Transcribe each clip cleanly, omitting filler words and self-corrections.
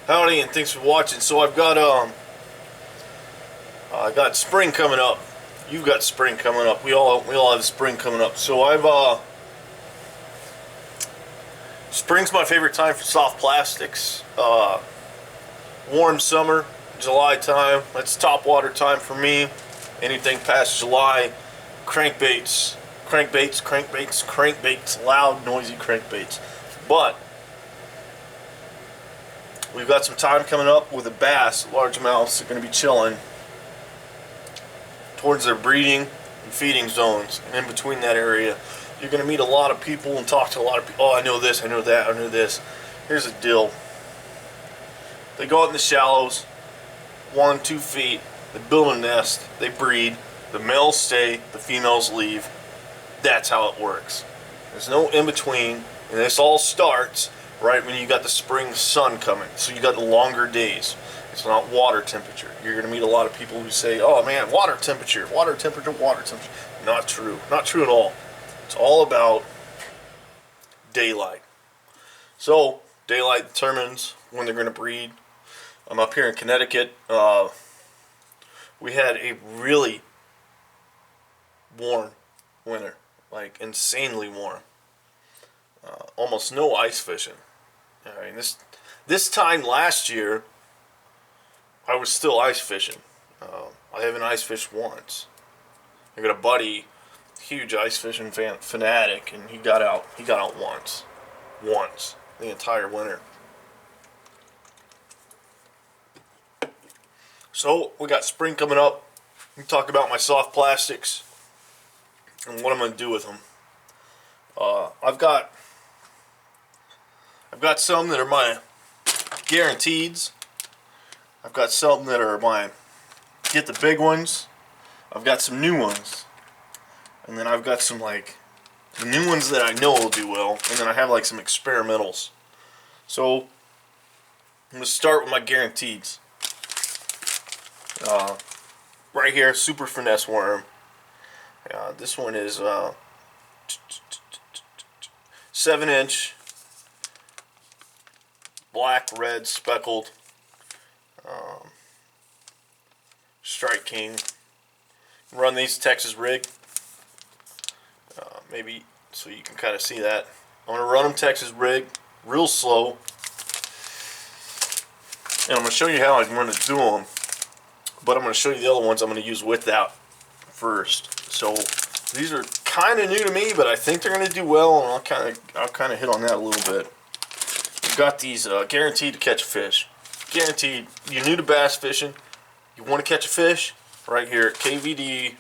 Howdy, and thanks for watching. So I got spring coming up. You've got spring coming up. We all have spring coming up. So spring's my favorite time for soft plastics. Warm summer, July time. That's top water time for me. Anything past July, crankbaits, loud, noisy crankbaits. But we've got some time coming up with the bass, largemouths are going to be chilling towards their breeding and feeding zones. And in between that area, you're going to meet a lot of people and talk to a lot of people. Oh, I know this, I know that, I know this. Here's the deal. They go out in the shallows, 1-2 feet, they build a nest, they breed, the males stay, the females leave. That's how it works. There's no in between, and this all starts right when you got the spring sun coming. So you got the longer days. It's not water temperature. You're going to meet a lot of people who say, oh man, water temperature. Not true. Not true at all. It's all about daylight. So daylight determines when they're going to breed. I'm up here in Connecticut. We had a really warm winter, like insanely warm. Almost no ice fishing. I mean, this time last year, I was still ice fishing. I haven't ice fished once. I got a buddy, huge ice fishing fanatic, and he got out once, the entire winter. So we got spring coming up. We talk about my soft plastics and what I'm going to do with them. I've got some that are my guaranteeds. I've got some that are my get the big ones. I've got some new ones. And then I've got some like the new ones that I know will do well. And then I have like some experimentals. So I'm going to start with my guaranteeds. Right here, super finesse worm. This one is 7-inch, black, red, speckled, Strike King. Run these Texas rig, maybe so you can kind of see that. I'm going to run them Texas rig, real slow, and I'm going to show you how I'm going to do them. But I'm going to show you the other ones I'm going to use with that first. So these are kind of new to me, but I think they're going to do well, and I'll kind of hit on that a little bit. We've got these guaranteed to catch a fish. Guaranteed. You're new to bass fishing. You want to catch a fish? Right here at KVD,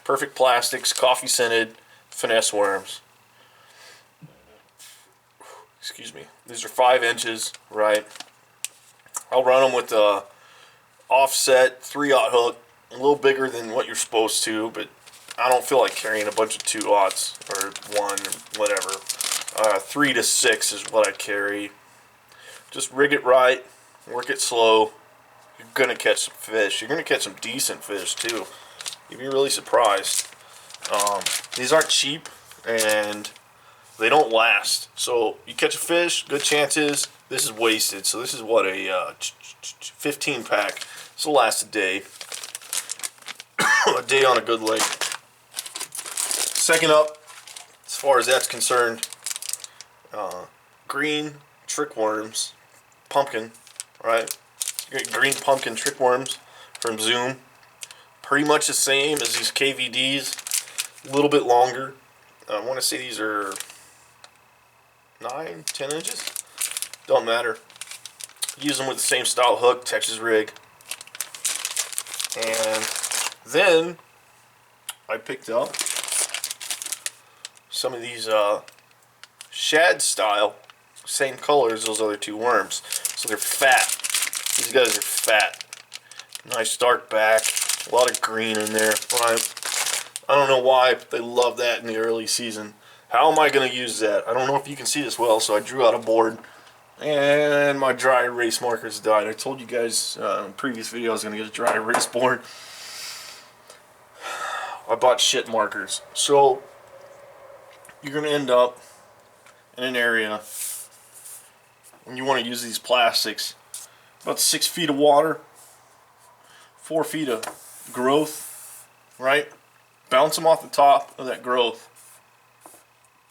Perfect Plastics, coffee scented finesse worms. Excuse me. These are 5 inches, right? I'll run them with the offset 3/0 hook, a little bigger than what you're supposed to, but I don't feel like carrying a bunch of 2/0s or 1 or whatever. 3 to 6 is what I carry. Just rig it right, work it slow. You're gonna catch some fish. You're gonna catch some decent fish too. You'd be really surprised. These aren't cheap and they don't last. So you catch a fish, good chances. This is wasted. So this is what a 15 pack. This will last a day. A day on a good lake. Second up, as far as that's concerned, green trick worms, pumpkin, right? You get green pumpkin trick worms from Zoom. Pretty much the same as these KVDs, a little bit longer. I want to say these are 9-10 inches. Don't matter. Use them with the same style hook, Texas rig. And then I picked up some of these shad style, same color as those other 2 worms. So they're fat. These guys are fat. Nice dark back, a lot of green in there. Right? I don't know why, but they love that in the early season. How am I going to use that? I don't know if you can see this well, so I drew out a board. And my dry erase markers died. I told you guys in a previous video I was going to get a dry erase board. I bought shit markers. So you're going to end up in an area when you want to use these plastics about 6 feet of water, 4 feet of growth, right? Bounce them off the top of that growth.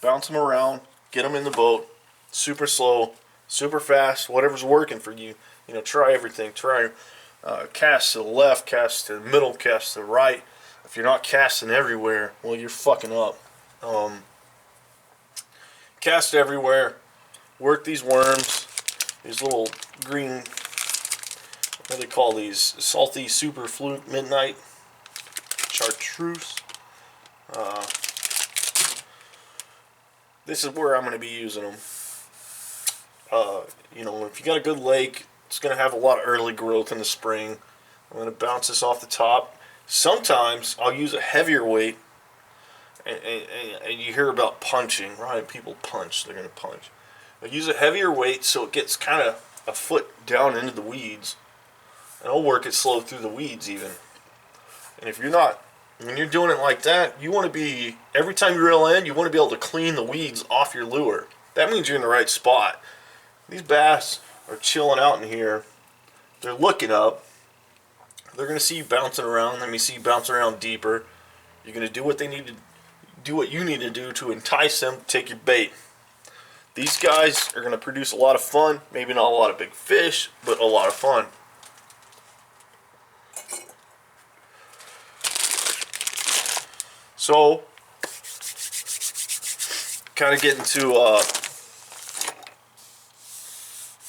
Bounce them around, get them in the boat, super slow, super fast, whatever's working for you. You know, try everything. Try cast to the left, cast to the middle, cast to the right. If you're not casting everywhere, well, you're fucking up. Cast everywhere. Work these worms, these little green, what do they call these? Salty super flute midnight chartreuse. This is where I'm going to be using them. You know, if you got a good lake, it's going to have a lot of early growth in the spring. I'm going to bounce this off the top. Sometimes I'll use a heavier weight, and you hear about punching, right? People punch, they're going to punch. I use a heavier weight so it gets kind of a foot down into the weeds, and I'll work it slow through the weeds even. And if you're not, when you're doing it like that, you want to be, every time you reel in, you want to be able to clean the weeds off your lure. That means you're in the right spot. These bass are chilling out in here. They're looking up. They're going to see you bouncing around. Let me see you bounce around deeper. You're going to do what they need to do, what you need to do to entice them to take your bait. These guys are going to produce a lot of fun. Maybe not a lot of big fish, but a lot of fun. So, kind of getting to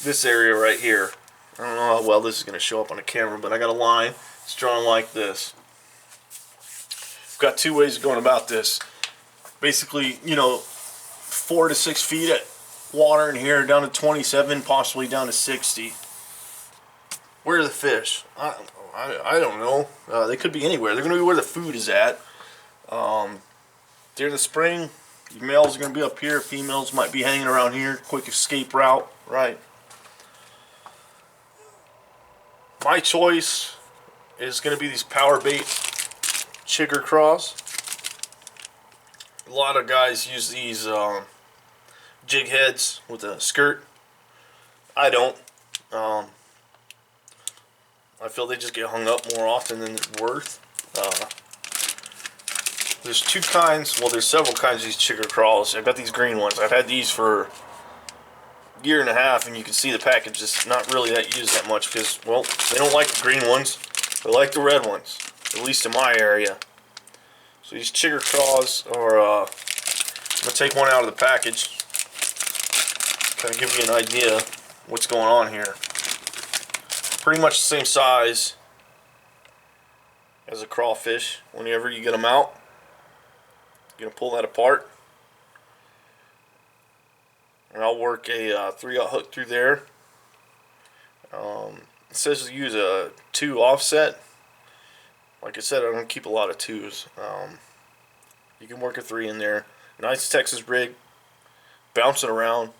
this area right here. I don't know how well this is going to show up on the camera, but I got a line. It's drawn like this. I've got two ways of going about this. Basically, you know, 4 to 6 feet at water in here, down to 27, possibly down to 60. Where are the fish? I don't know. They could be anywhere. They're going to be where the food is at. During the spring, your males are going to be up here. Females might be hanging around here. Quick escape route, right? My choice is going to be these power bait chigger craws. A lot of guys use these jig heads with a skirt. I don't. I feel they just get hung up more often than it's worth. There's two kinds, well, there's several kinds of these chigger craws. I've got these green ones. I've had these for a year and a half, and you can see the package is not really that used that much because, well, they don't like the green ones. They like the red ones, at least in my area. So these chigger craws are, I'm going to take one out of the package, kind of give you an idea what's going on here. Pretty much the same size as a crawfish. Whenever you get them out, you're going to pull that apart. And I'll work a 3/0 hook through there. It says to use a 2 offset. Like I said, I don't keep a lot of 2s. You can work a 3 in there. Nice Texas rig, bouncing around.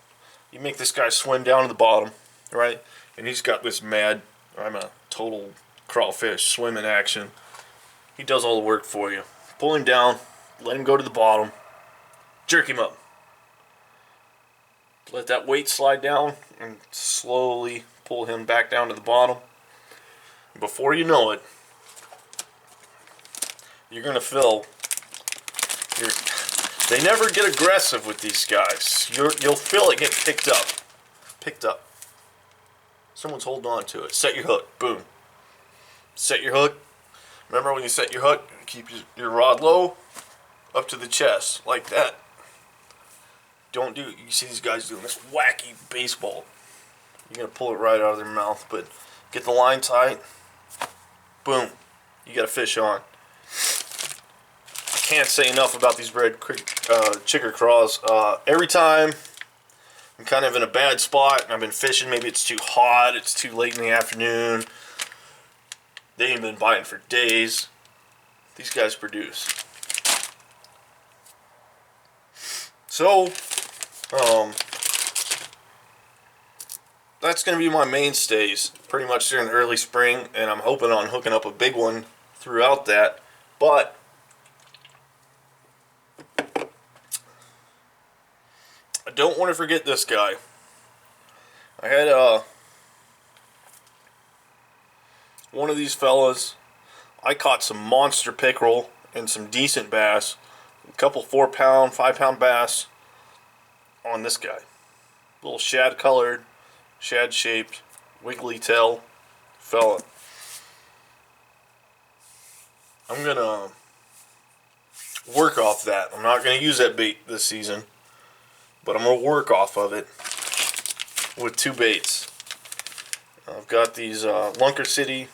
You make this guy swim down to the bottom, right? And he's got this mad, I'm a total crawfish swimming action. He does all the work for you. Pull him down, let him go to the bottom, jerk him up. Let that weight slide down and slowly pull him back down to the bottom. Before you know it, you're going to feel, they never get aggressive with these guys. You'll feel it get picked up. Picked up. Someone's holding on to it. Set your hook. Boom. Set your hook. Remember when you set your hook, keep your rod low, up to the chest, like that. Don't do, you see these guys doing this wacky baseball. You're going to pull it right out of their mouth, but get the line tight. Boom. You got a fish on. I can't say enough about these red chigger craws. Every time I'm kind of in a bad spot and I've been fishing, maybe it's too hot, it's too late in the afternoon, they ain't been biting for days, these guys produce. So, that's going to be my mainstays pretty much during the early spring, and I'm hoping on hooking up a big one throughout that. But I don't want to forget this guy. I had one of these fellas. I caught some monster pickerel and some decent bass. A couple 4-pound, 5-pound bass on this guy. Little shad colored, shad shaped, wiggly tail fella. I'm gonna work off that. I'm not gonna use that bait this season, but I'm gonna work off of it with 2 baits. I've got these Lunker City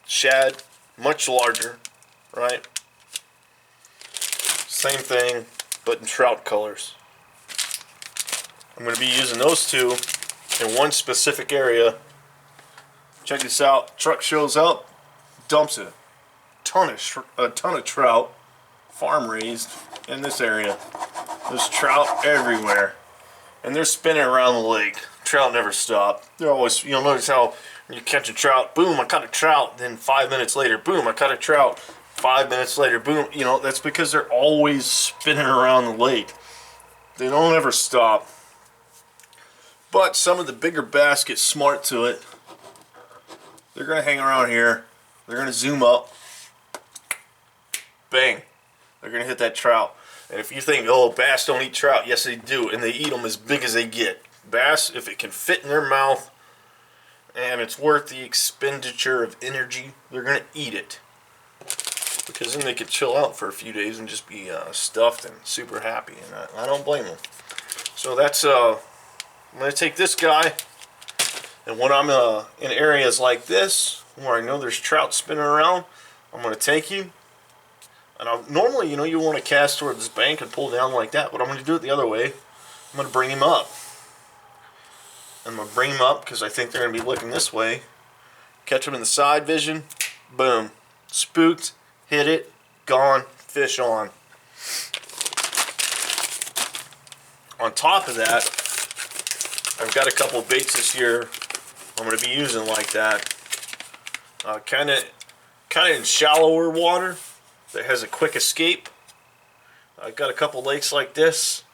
shad, much larger, right? Same thing, but in trout colors. I'm going to be using those 2 in one specific area. Check this out. Truck shows up, dumps a ton of trout, farm raised in this area. There's trout everywhere, and they're spinning around the lake. Trout never stop. They're always, you'll notice how when you catch a trout, boom, I caught a trout. Then 5 minutes later, boom, I caught a trout. 5 minutes later, boom. You know, that's because they're always spinning around the lake. They don't ever stop. But some of the bigger bass get smart to it. They're going to hang around here. They're going to zoom up. Bang. They're going to hit that trout. And if you think, oh, bass don't eat trout, yes, they do. And they eat them as big as they get. Bass, if it can fit in their mouth and it's worth the expenditure of energy, they're going to eat it. Because then they could chill out for a few days and just be stuffed and super happy. And I don't blame them. So that's, I'm going to take this guy, and when I'm in areas like this, where I know there's trout spinning around, I'm going to take him. And normally, you know, you want to cast towards this bank and pull down like that, but I'm going to do it the other way. I'm going to bring him up. I'm going to bring him up because I think they're going to be looking this way. Catch him in the side vision. Boom. Spooked. Hit it. Gone. Fish on. On top of that, I've got a couple of baits this year I'm going to be using like that. Kind of in shallower water that has a quick escape. I've got a couple lakes like this.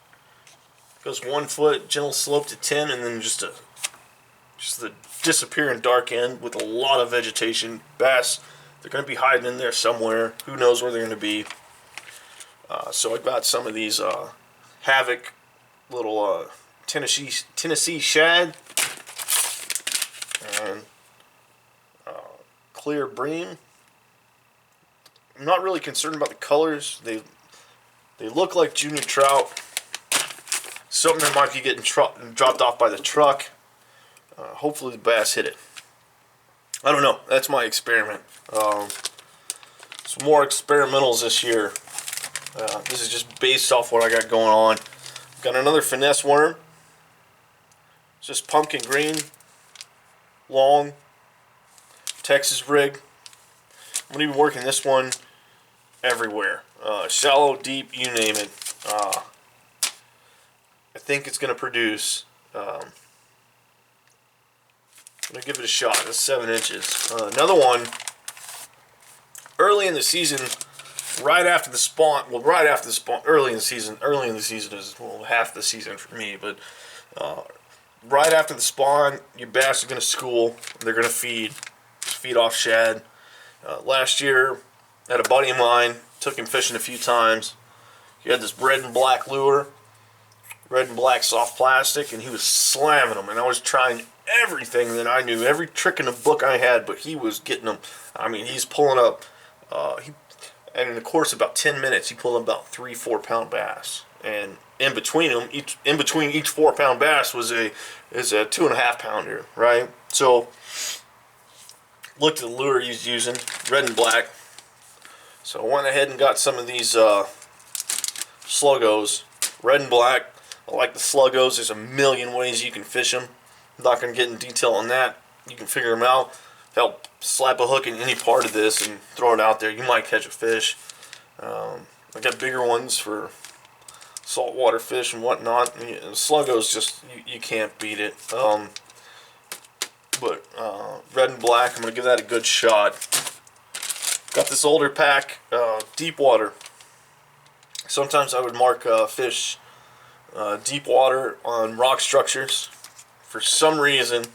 Goes 1 foot, gentle slope to 10, and then just the disappearing dark end with a lot of vegetation. Bass, they're going to be hiding in there somewhere. Who knows where they're going to be. So I've got some of these Havoc little Tennessee shad and clear bream. I'm not really concerned about the colors. They look like junior trout. Something that might be getting dropped off by the truck. Hopefully the bass hit it. I don't know. That's my experiment. Some more experimentals this year. This is just based off what I got going on. Got another finesse worm. It's just pumpkin green, long, Texas rig. I'm going to be working this one everywhere. Shallow, deep, you name it. I think it's going to produce. I'm going to give it a shot. That's 7 inches. Another one, early in the season, right after the spawn. Well, right after the spawn, early in the season is, well, half the season for me, but right after the spawn, your bass are going to school. They're going to feed off shad. Last year, I had a buddy of mine, took him fishing a few times. He had this red and black lure, red and black soft plastic, and he was slamming them. And I was trying everything that I knew, every trick in the book I had, but he was getting them. I mean, he's pulling up. And in the course of about 10 minutes, he pulled up about 3-4 pound bass. And in between them, each 4-pound bass is a 2.5 pounder, right? So looked at the lure he's using, red and black. So I went ahead and got some of these sluggos, red and black. I like the sluggos. There's a million ways you can fish them. I'm not going to get in detail on that. You can figure them out. Help slap a hook in any part of this and throw it out there. You might catch a fish. I got bigger ones for saltwater fish and whatnot. Sluggos, just you can't beat it. But red and black, I'm going to give that a good shot. Got this older pack, deep water. Sometimes I would mark fish deep water on rock structures. For some reason,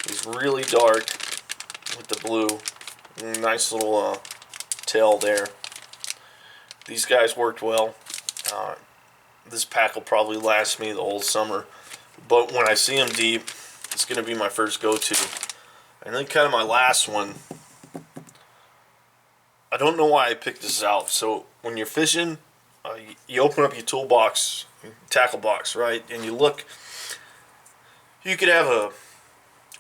is really dark with the blue. Nice little tail there. These guys worked well. This pack will probably last me the whole summer. But when I see them deep, it's going to be my first go-to. And then kind of my last one. I don't know why I picked this out. So when you're fishing, you open up your toolbox, tackle box, right? And you look. You could have a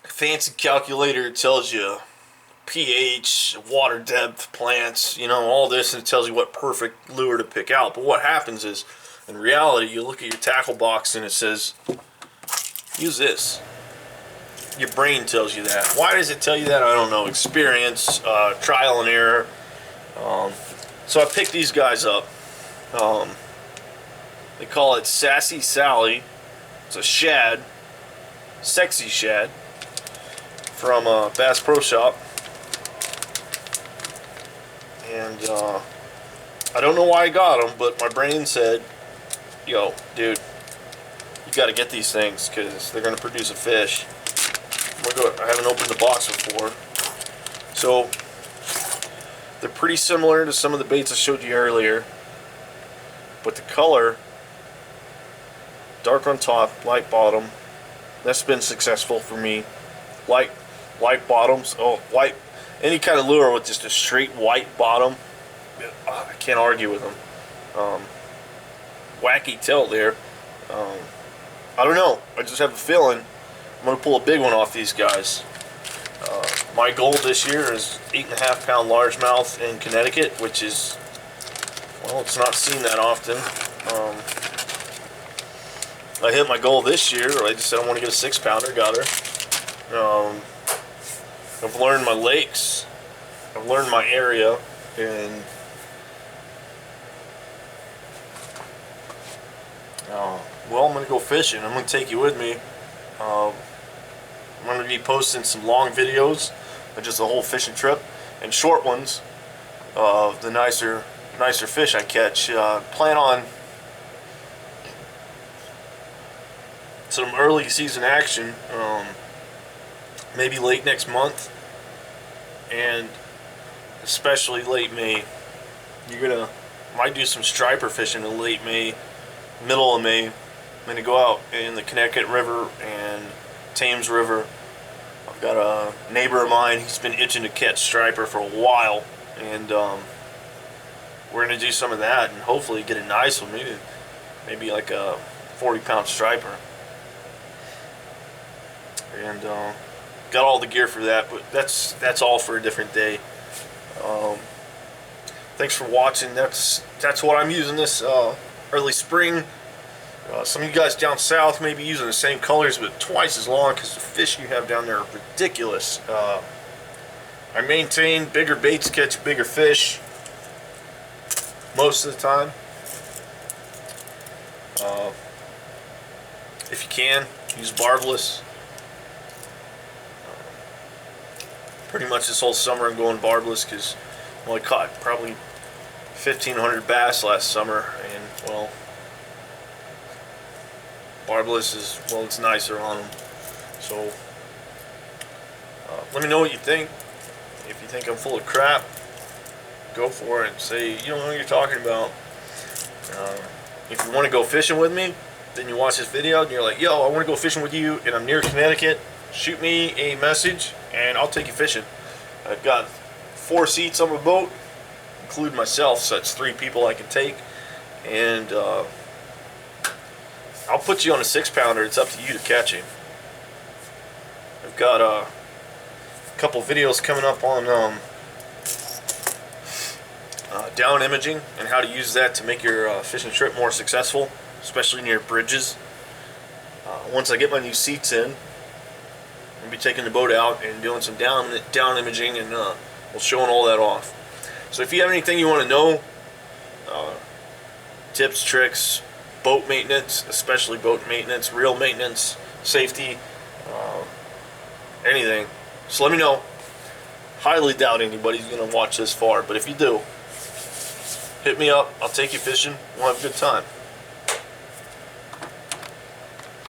fancy calculator that tells you pH, water depth, plants, you know, all this, and it tells you what perfect lure to pick out. But what happens is, in reality, you look at your tackle box and it says, use this. Your brain tells you that. Why does it tell you that? I don't know. Experience, trial and error. So I picked these guys up. They call it Sassy Sally. It's a shad, sexy shad, from Bass Pro Shop. And I don't know why I got them, but my brain said, yo, dude, you got to get these things because they're going to produce a fish. I haven't opened the box before. So they're pretty similar to some of the baits I showed you earlier, but the color, dark on top, light bottom, that's been successful for me. Light bottoms, white, any kind of lure with just a straight white bottom, I can't argue with them. Wacky tail there. I don't know, I just have a feeling I'm going to pull a big one off these guys. My goal this year is 8.5 pound largemouth in Connecticut, which is, well, it's not seen that often. I hit my goal this year. I just said I want to get a 6 pounder, got her. I've learned my lakes, I've learned my area, and well, I'm going to go fishing. I'm going to take you with me. I'm going to be posting some long videos of just the whole fishing trip, and short ones of the nicer fish I catch. Plan on some early season action, maybe late next month, and especially late May. Might do some striper fishing in late May, middle of May. I'm gonna go out in the Connecticut River and Thames River. I've got a neighbor of mine, he's been itching to catch striper for a while, and we're gonna do some of that and hopefully get a nice one, maybe like a 40-pound striper. And got all the gear for that, but that's all for a different day. Thanks for watching. That's what I'm using this early spring. Some of you guys down south may be using the same colors, but twice as long, because the fish you have down there are ridiculous. I maintain bigger baits catch bigger fish most of the time. If you can, use barbless. Pretty much this whole summer I'm going barbless because, well, I caught probably 1,500 bass last summer, and, well, barbless is, well, it's nicer on them. So let me know what you think. If you think I'm full of crap, go for it. Say you don't know what you're talking about. If you want to go fishing with me, then you watch this video and you're like, yo, I want to go fishing with you and I'm near Connecticut, shoot me a message and I'll take you fishing. I've got 4 seats on my boat, include myself, so that's 3 people I can take, and I'll put you on a 6-pounder. It's up to you to catch him. I've got a couple videos coming up on down imaging and how to use that to make your fishing trip more successful, especially near bridges. Once I get my new seats in, I'll be taking the boat out and doing some down imaging, and we'll showing all that off. So if you have anything you want to know, tips, tricks, boat maintenance, especially boat maintenance, reel maintenance, safety, anything, just let me know. Highly doubt anybody's going to watch this far, but if you do, hit me up. I'll take you fishing. We'll have a good time.